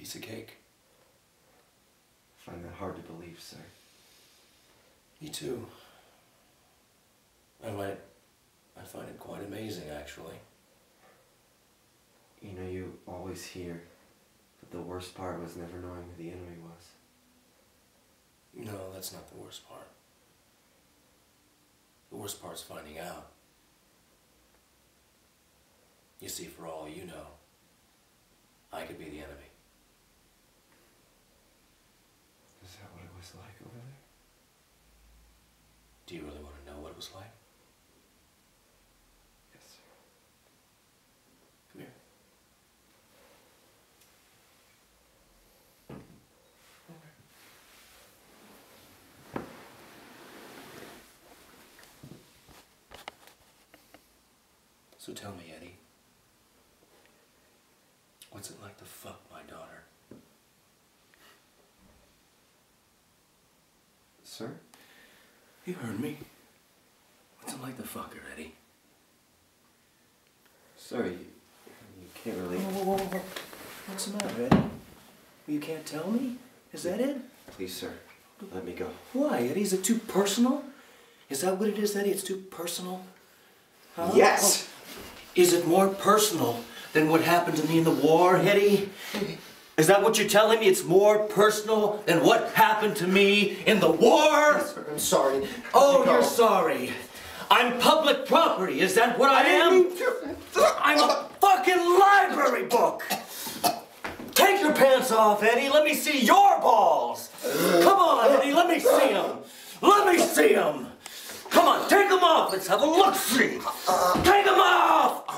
piece of cake. I find that hard to believe, sir. Me too. I find it quite amazing, actually. You know, you always hear that the worst part was never knowing who the enemy was. No, that's not the worst part. The worst part's finding out. You see, for all you know, I could be the enemy. Is that what it was like over there? Do you really want to know what it was like? Yes, sir. Come here. So tell me, Eddie, what's it like to fuck my daughter? Sir? You heard me. What's it like to fuck her, Eddie? Sir, you can't really... Whoa. What's the matter, Eddie? You can't tell me? Is that it? Please, sir, let me go. Why, Eddie? Is it too personal? Is that what it is, Eddie? It's too personal? Huh? Yes! Oh. Is it more personal than what happened to me in the war, Eddie? Is that what you're telling me? It's more personal than what happened to me in the war? Yes, sir, I'm sorry. Oh, you're sorry. I'm public property. Is that what I am? I'm a fucking library book. Take your pants off, Eddie. Let me see your balls. Come on, Eddie. Let me see them. Let me see them. Come on, take them off. Let's have a look-see. Take them off.